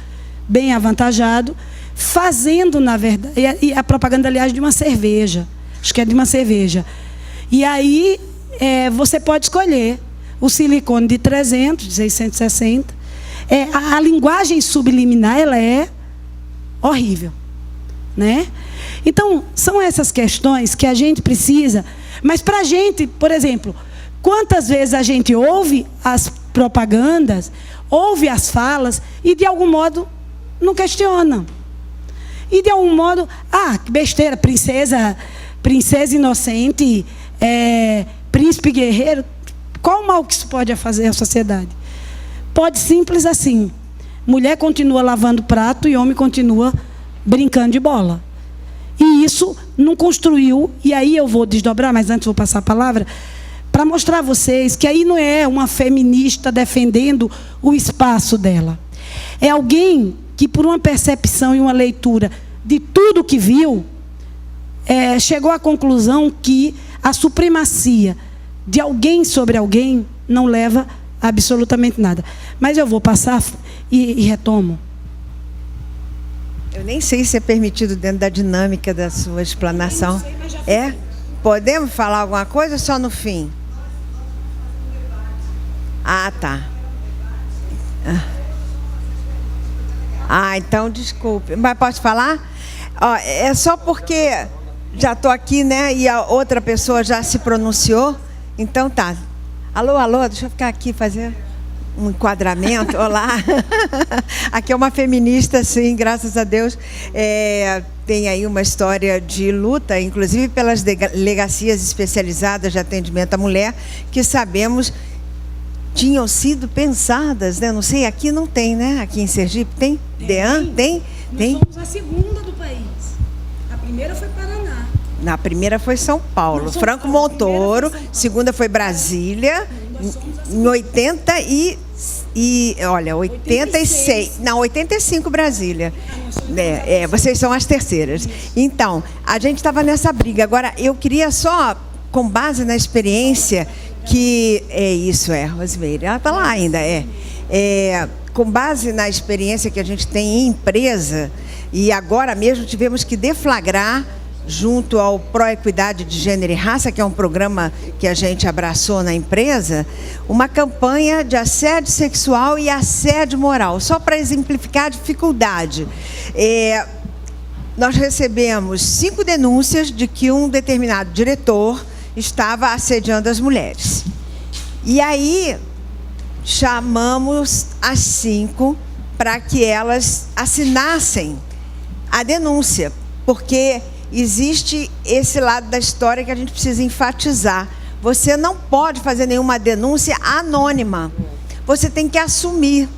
bem avantajado, fazendo, na verdade, e a propaganda, aliás, de uma cerveja. Acho que é de uma cerveja. E aí, você pode escolher o silicone de 300, de 660. A linguagem subliminar, ela é horrível, né? Então, são essas questões que a gente precisa. Mas para a gente, por exemplo, quantas vezes a gente ouve as propagandas, ouve as falas e, de algum modo, não questiona. E, de algum modo, que besteira, princesa inocente, príncipe guerreiro. Qual o mal que isso pode fazer à sociedade? Pode simples assim. Mulher continua lavando prato e homem continua brincando de bola. E isso não construiu, e aí eu vou desdobrar, mas antes vou passar a palavra, para mostrar a vocês que aí não é uma feminista defendendo o espaço dela. É alguém que, por uma percepção e uma leitura de tudo que viu, chegou à conclusão que a supremacia de alguém sobre alguém não leva a absolutamente nada. Mas eu vou passar e retomo. Eu nem sei se é permitido dentro da dinâmica da sua explanação. Podemos falar alguma coisa ou só no fim? Tá. Então desculpe. Mas posso falar? É só porque já estou aqui, né? E a outra pessoa já se pronunciou. Então tá. Alô, deixa eu ficar aqui fazer um enquadramento. Olá. Aqui é uma feminista, sim, graças a Deus. Tem aí uma história de luta, inclusive pelas delegacias especializadas de atendimento à mulher, que sabemos tinham sido pensadas, né? Não sei, aqui não tem, né? Aqui em Sergipe tem? Tem? Nós somos a segunda do país. A primeira foi Paraná. Na primeira foi São Paulo, Franco Montoro, segunda foi Brasília, em 86, não, 85 Brasília. Vocês são as terceiras. Então, a gente estava nessa briga. Agora, eu queria só, com base na experiência, Rosimeire, ela está lá ainda, com base na experiência que a gente tem em empresa, e agora mesmo tivemos que deflagrar, junto ao Proequidade de Gênero e Raça, que é um programa que a gente abraçou na empresa, uma campanha de assédio sexual e assédio moral, só para exemplificar a dificuldade. Nós recebemos 5 denúncias de que um determinado diretor estava assediando as mulheres. E aí, chamamos as 5 para que elas assinassem a denúncia, porque existe esse lado da história que a gente precisa enfatizar. você não pode fazer nenhuma denúncia anônima. Você tem que assumir.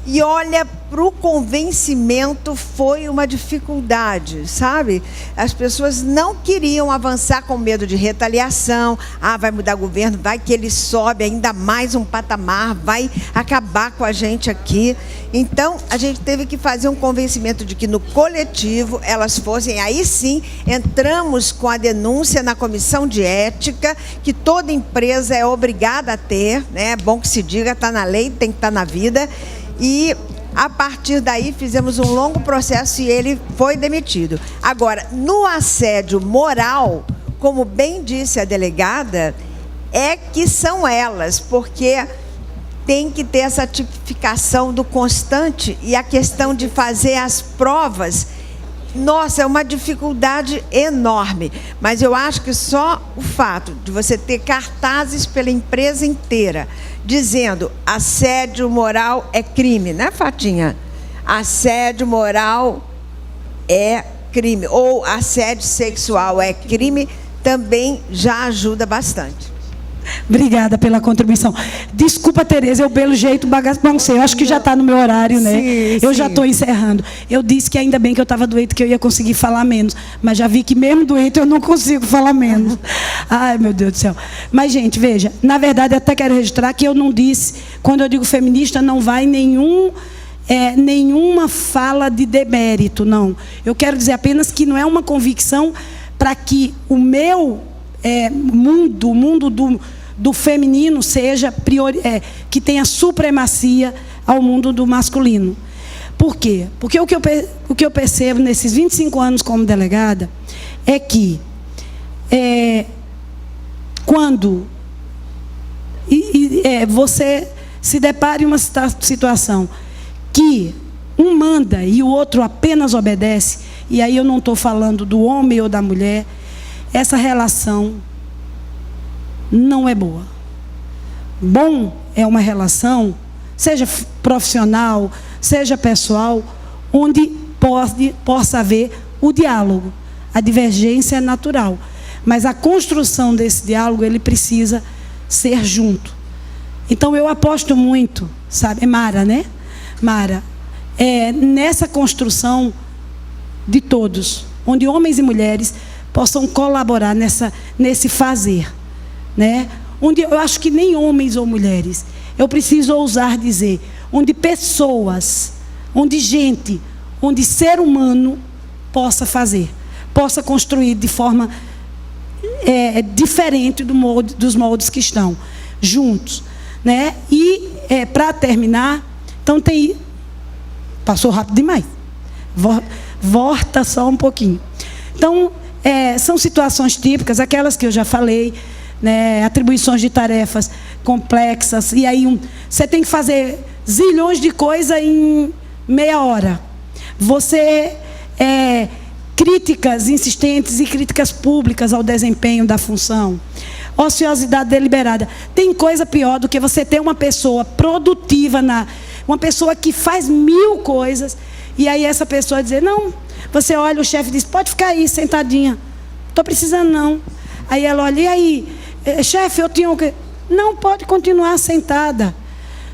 E olha, para o convencimento foi uma dificuldade, sabe? As pessoas não queriam avançar com medo de retaliação. Ah, vai mudar o governo, vai que ele sobe ainda mais um patamar, vai acabar com a gente aqui. Então, a gente teve que fazer um convencimento de que no coletivo elas fossem. Aí sim, entramos com a denúncia na comissão de ética, que toda empresa é obrigada a ter, né? É bom que se diga, está na lei, tem que estar na vida. E, a partir daí, fizemos um longo processo e ele foi demitido. Agora, no assédio moral, como bem disse a delegada, é que são elas, porque tem que ter essa tipificação do constante e a questão de fazer as provas. Nossa, é uma dificuldade enorme, mas eu acho que só o fato de você ter cartazes pela empresa inteira dizendo assédio moral é crime, né, Fatinha? Assédio moral é crime, ou assédio sexual é crime, também já ajuda bastante. Obrigada pela contribuição. Desculpa, Tereza, eu pelo jeito bagancei. Eu acho que já está no meu horário, né? Sim, eu já estou encerrando. Eu disse que ainda bem que eu estava doente, que eu ia conseguir falar menos. Mas já vi que mesmo doente eu não consigo falar menos. Ai, meu Deus do céu. Mas, gente, veja, na verdade, eu até quero registrar que eu não disse, quando eu digo feminista, não vai nenhuma fala de demérito, não. Eu quero dizer apenas que não é uma convicção para que o meu o mundo do feminino seja que tenha supremacia ao mundo do masculino. Por quê? Porque o que eu percebo nesses 25 anos como delegada é que quando você se depara em uma situação que um manda e o outro apenas obedece, e aí eu não estou falando do homem ou da mulher, essa relação não é boa. Bom é uma relação, seja profissional, seja pessoal, onde possa haver o diálogo. A divergência é natural, mas a construção desse diálogo, ele precisa ser junto. Então, eu aposto muito, sabe, Mara, né? Mara, nessa construção de todos, onde homens e mulheres possam colaborar nesse fazer, né? Onde eu acho que nem homens ou mulheres, eu preciso ousar dizer, onde pessoas, onde gente, onde ser humano possa fazer, possa construir de forma diferente dos moldes que estão juntos, né? E para terminar, então passou rápido demais, volta só um pouquinho. Então, são situações típicas, aquelas que eu já falei, né, atribuições de tarefas complexas, e aí você tem que fazer zilhões de coisas em meia hora. Você, críticas insistentes e críticas públicas ao desempenho da função. Ociosidade deliberada. Tem coisa pior do que você ter uma pessoa produtiva, uma pessoa que faz 1000 coisas, e aí essa pessoa dizer, não, você olha, o chefe diz, pode ficar aí, sentadinha. Estou precisando, não. Aí ela olha, e aí, chefe, eu tinha o quê? Não, pode continuar sentada.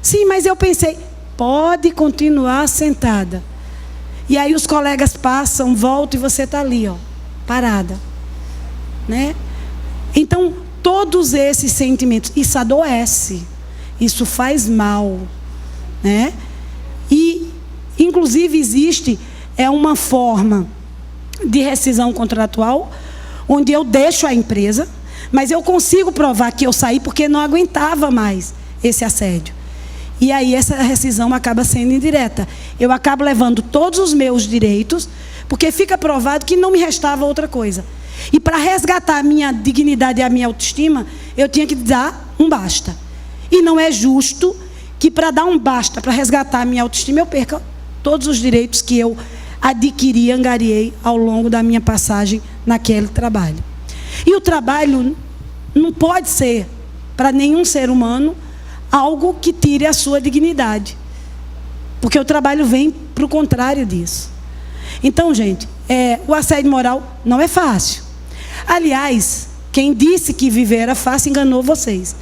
Sim, mas eu pensei, pode continuar sentada. E aí os colegas passam, voltam, e você está ali, ó, parada. Né? Então, todos esses sentimentos, isso adoece, isso faz mal. Né? E, inclusive, existe uma forma de rescisão contratual, onde eu deixo a empresa, mas eu consigo provar que eu saí porque não aguentava mais esse assédio. E aí essa rescisão acaba sendo indireta. Eu acabo levando todos os meus direitos, porque fica provado que não me restava outra coisa. E para resgatar a minha dignidade e a minha autoestima, eu tinha que dar um basta. E não é justo que para dar um basta, para resgatar a minha autoestima, eu perca todos os direitos que eu adquiri, angariei ao longo da minha passagem naquele trabalho. E o trabalho não pode ser, para nenhum ser humano, algo que tire a sua dignidade. Porque o trabalho vem para o contrário disso. Então, gente, o assédio moral não é fácil. Aliás, Quem disse que viver era fácil enganou vocês.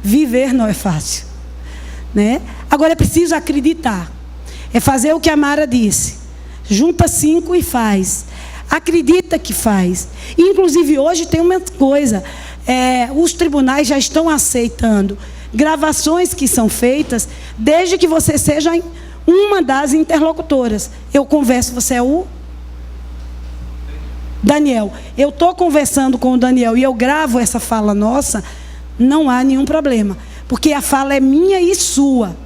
Viver não é fácil, né? Agora é preciso acreditar. É fazer o que a Mara disse. Junta 5 e faz. Acredita que faz. Inclusive hoje tem uma coisa. Os tribunais já estão aceitando gravações que são feitas desde que você seja uma das interlocutoras. Eu converso, você é o Daniel. Eu estou conversando com o Daniel e eu gravo essa fala nossa, não há nenhum problema. Porque a fala é minha e sua.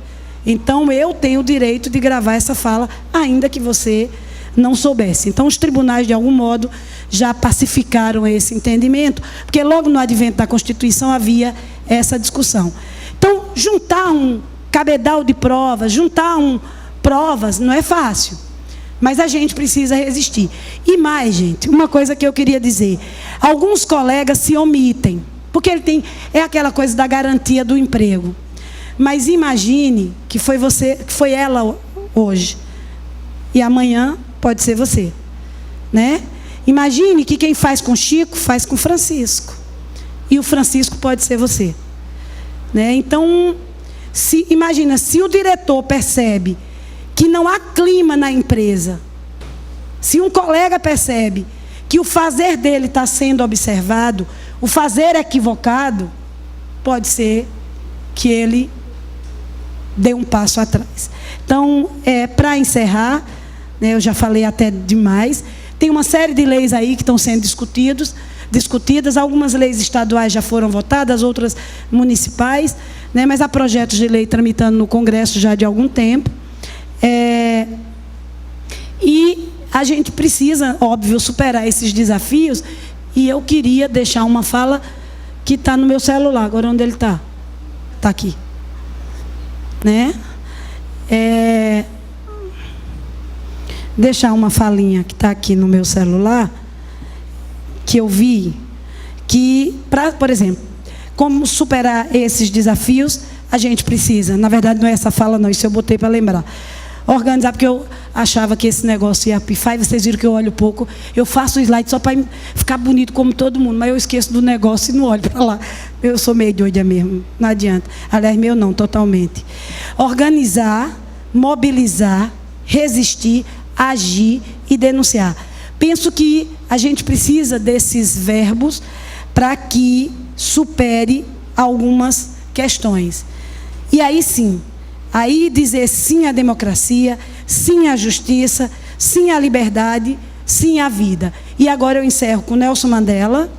Então eu tenho o direito de gravar essa fala, ainda que você não soubesse. Então os tribunais, de algum modo, já pacificaram esse entendimento, porque logo no advento da Constituição havia essa discussão. Então, juntar um cabedal de provas, provas, não é fácil. Mas a gente precisa resistir. E mais, gente, uma coisa que eu queria dizer. Alguns colegas se omitem, porque é aquela coisa da garantia do emprego. Mas imagine que foi ela hoje. E amanhã pode ser você, né? Imagine que quem faz com Chico, faz com Francisco. E o Francisco pode ser você, né? Então, imagina, se o diretor percebe que não há clima na empresa, se um colega percebe que o fazer dele está sendo observado, o fazer equivocado, pode ser que ele dê um passo atrás. Então, para encerrar, né, eu já falei até demais, tem uma série de leis aí que estão sendo discutidas, algumas leis estaduais já foram votadas, outras municipais, né, mas há projetos de lei tramitando no Congresso já de algum tempo. E a gente precisa, óbvio, superar esses desafios, e eu queria deixar uma fala que está no meu celular. Agora, onde ele está? Está aqui. Né? Deixar uma falinha que está aqui no meu celular, que eu vi, que, por exemplo, como superar esses desafios, a gente precisa, na verdade não é essa fala não, isso eu botei para lembrar, organizar, porque eu achava que esse negócio ia pifar, e vocês viram que eu olho pouco, eu faço o slide só para ficar bonito como todo mundo, mas eu esqueço do negócio e não olho para lá. Eu sou meio doida mesmo, não adianta. Aliás, meu não, totalmente. Organizar, mobilizar, resistir, agir e denunciar. Penso que a gente precisa desses verbos para que supere algumas questões. E aí sim, aí dizer sim à democracia, sim à justiça, sim à liberdade, sim à vida. E agora eu encerro com Nelson Mandela,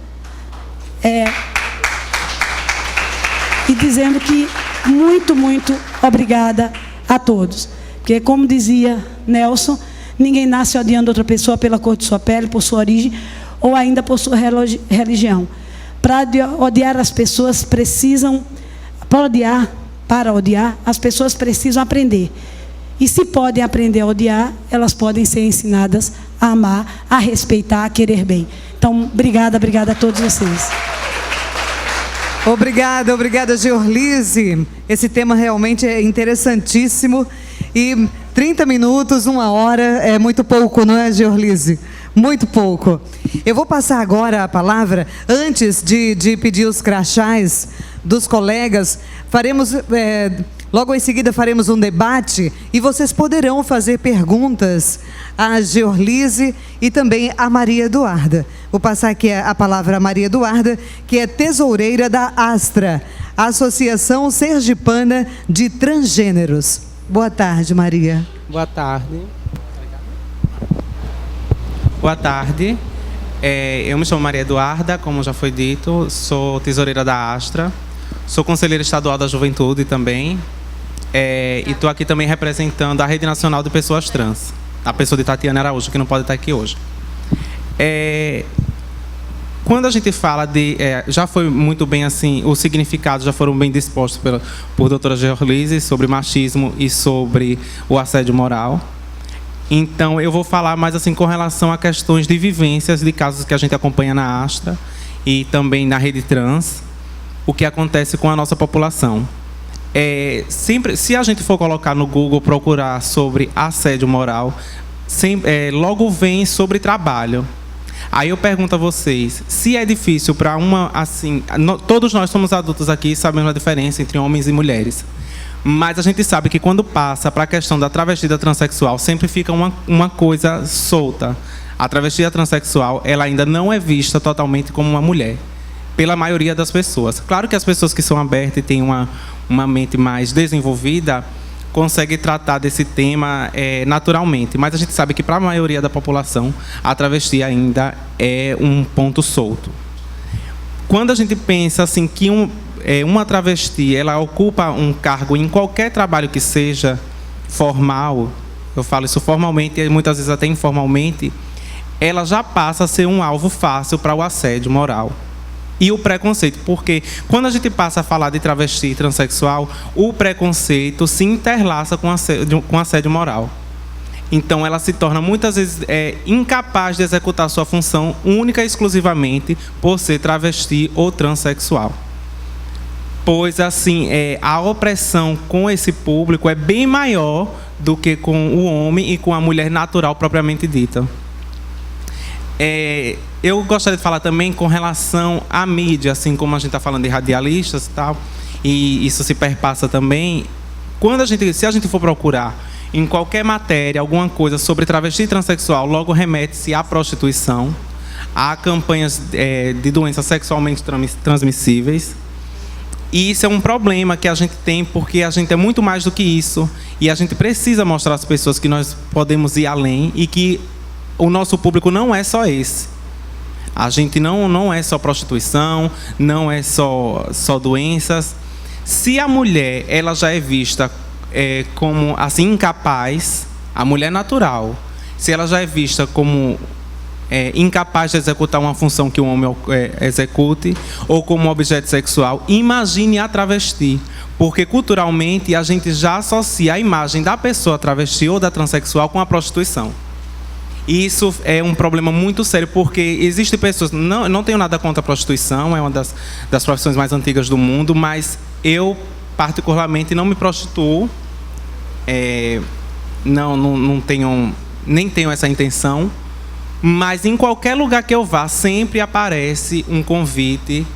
e dizendo que muito, muito obrigada a todos. Porque, como dizia Nelson, ninguém nasce odiando outra pessoa pela cor de sua pele, por sua origem, ou ainda por sua religião. Para odiar as pessoas precisam, para odiar, as pessoas precisam aprender. E se podem aprender a odiar, elas podem ser ensinadas a amar, a respeitar, a querer bem. Então, obrigada a todos vocês. Obrigada, Georlise. Esse tema realmente é interessantíssimo. E 30 minutos, 1 hora, é muito pouco, não é, Georlise? Muito pouco. Eu vou passar agora a palavra, antes de pedir os crachás dos colegas, logo em seguida faremos um debate e vocês poderão fazer perguntas à Georlise e também à Maria Eduarda. Vou passar aqui a palavra à Maria Eduarda, que é tesoureira da ASTRA, Associação Sergipana de Transgêneros. Boa tarde, Maria. Boa tarde. Boa tarde. Eu me chamo Maria Eduarda, como já foi dito, sou tesoureira da ASTRA, sou conselheira estadual da Juventude também, e estou aqui também representando a Rede Nacional de Pessoas Trans, a pessoa de Tatiana Araújo, que não pode estar aqui hoje. Quando a gente fala de... já foi muito bem assim, os significados já foram bem dispostos por doutora Georlise sobre machismo e sobre o assédio moral. Então, eu vou falar mais assim com relação a questões de vivências de casos que a gente acompanha na ASTRA e também na Rede Trans, o que acontece com a nossa população. Sempre, se a gente for colocar no Google, procurar sobre assédio moral, logo vem sobre trabalho. Aí eu pergunto a vocês, se é difícil para uma, assim, todos nós somos adultos aqui e sabemos a diferença entre homens e mulheres. Mas a gente sabe que quando passa para a questão da travesti e da transexual, sempre fica uma coisa solta. A travesti e a transexual, ela ainda não é vista totalmente como uma mulher, pela maioria das pessoas. Claro que as pessoas que são abertas e têm uma mente mais desenvolvida, consegue tratar desse tema naturalmente, mas a gente sabe que para a maioria da população a travesti ainda é um ponto solto. Quando a gente pensa assim que uma travesti ela ocupa um cargo em qualquer trabalho que seja formal, eu falo isso formalmente e muitas vezes até informalmente, ela já passa a ser um alvo fácil para o assédio moral. E o preconceito, porque quando a gente passa a falar de travesti e transexual, o preconceito se interlaça com assédio moral. Então, ela se torna muitas vezes incapaz de executar sua função única e exclusivamente por ser travesti ou transexual. Pois, assim, a opressão com esse público é bem maior do que com o homem e com a mulher natural propriamente dita. Eu gostaria de falar também com relação à mídia, assim como a gente está falando de radialistas e tal, e isso se perpassa também. Se a gente for procurar em qualquer matéria alguma coisa sobre travesti e transexual, logo remete-se à prostituição, a campanhas de doenças sexualmente transmissíveis. E isso é um problema que a gente tem, porque a gente é muito mais do que isso, e a gente precisa mostrar às pessoas que nós podemos ir além e que o nosso público não é só esse. A gente não é só prostituição, não é só doenças. Se a mulher ela já é vista como assim incapaz, a mulher natural, se ela já é vista como incapaz de executar uma função que o homem execute, ou como objeto sexual, imagine a travesti. Porque culturalmente a gente já associa a imagem da pessoa travesti ou da transexual com a prostituição. E isso é um problema muito sério, porque existem pessoas... Não tenho nada contra a prostituição, é uma das profissões mais antigas do mundo, mas eu, particularmente, não me prostituo. Nem tenho essa intenção. Mas em qualquer lugar que eu vá, sempre aparece um convite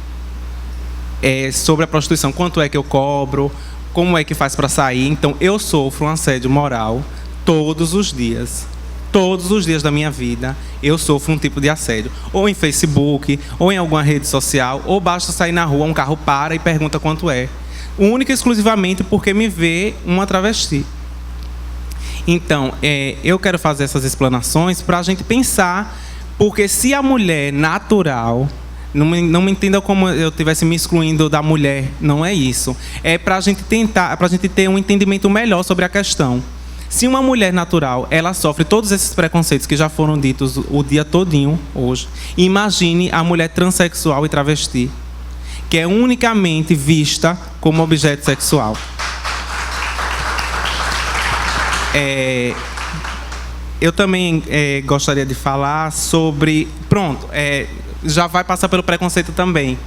sobre a prostituição. Quanto é que eu cobro? Como é que faz para sair? Então, eu sofro um assédio moral todos os dias. Todos os dias da minha vida, eu sofro um tipo de assédio. Ou em Facebook, ou em alguma rede social, ou basta sair na rua, um carro para e pergunta quanto é. Única e exclusivamente porque me vê uma travesti. Então, eu quero fazer essas explanações para a gente pensar, porque se a mulher natural... Não me entenda como eu estivesse me excluindo da mulher, não é isso. É para a gente ter um entendimento melhor sobre a questão. Se uma mulher natural, ela sofre todos esses preconceitos que já foram ditos o dia todinho hoje, imagine a mulher transexual e travesti, que é unicamente vista como objeto sexual. Eu também gostaria de falar sobre... já vai passar pelo preconceito também.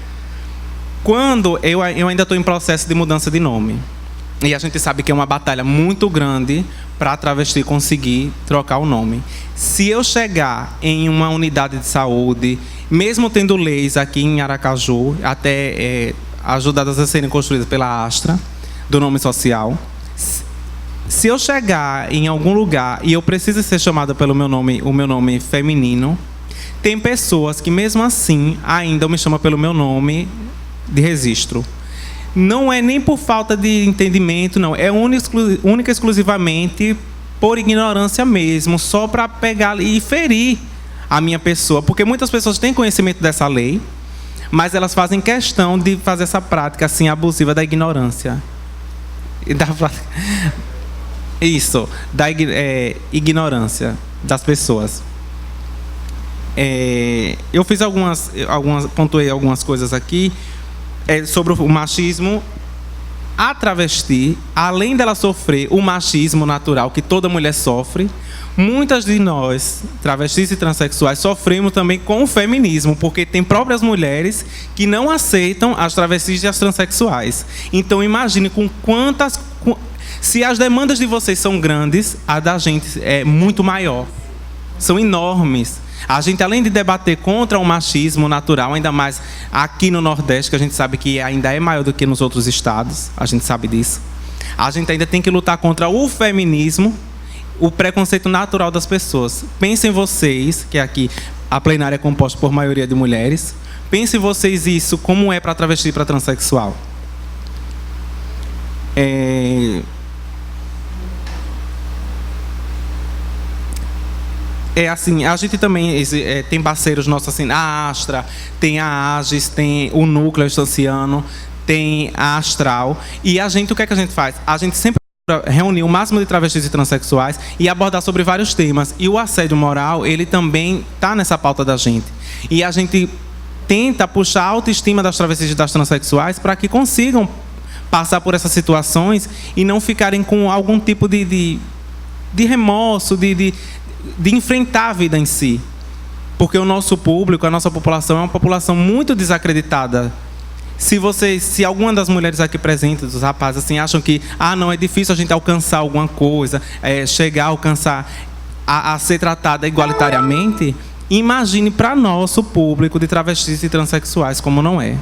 Quando eu ainda estou em processo de mudança de nome, e a gente sabe que é uma batalha muito grande para a travesti conseguir trocar o nome. Se eu chegar em uma unidade de saúde, mesmo tendo leis aqui em Aracaju, até ajudadas a serem construídas pela Astra, do nome social, se eu chegar em algum lugar e eu preciso ser chamada pelo o meu nome feminino, tem pessoas que mesmo assim ainda me chamam pelo meu nome de registro. Não é nem por falta de entendimento, não. É única e exclusivamente por ignorância mesmo, só para pegar e ferir a minha pessoa. Porque muitas pessoas têm conhecimento dessa lei, mas elas fazem questão de fazer essa prática assim abusiva da ignorância. Da ignorância das pessoas. Eu fiz pontuei algumas coisas aqui. Sobre o machismo. A travesti, além dela sofrer o machismo natural que toda mulher sofre, muitas de nós, travestis e transexuais, sofremos também com o feminismo, porque tem próprias mulheres que não aceitam as travestis e as transexuais. Então imagine com quantas... Se as demandas de vocês são grandes, a da gente é muito maior. São enormes. A gente, além de debater contra o machismo natural, ainda mais aqui no Nordeste, que a gente sabe que ainda é maior do que nos outros estados, a gente sabe disso. A gente ainda tem que lutar contra o feminismo, o preconceito natural das pessoas. Pensem vocês, que aqui a plenária é composta por maioria de mulheres, pensem vocês isso, como é para travesti e para transexual. Assim, a gente também tem parceiros nossos, assim, a Astra, tem a Agis, tem o Núcleo Estanciano, tem a Astral. E a gente, o que é que a gente faz? A gente sempre reunir o máximo de travestis e transexuais e abordar sobre vários temas. E o assédio moral, ele também está nessa pauta da gente. E a gente tenta puxar a autoestima das travestis e das transexuais para que consigam passar por essas situações e não ficarem com algum tipo de remorso, de enfrentar a vida em si. Porque o nosso público, a nossa população é uma população muito desacreditada. Se alguma das mulheres aqui presentes, os rapazes, assim, acham que não, é difícil a gente alcançar alguma coisa, chegar a alcançar, a ser tratada igualitariamente, imagine para nosso público de travestis e transexuais como não é.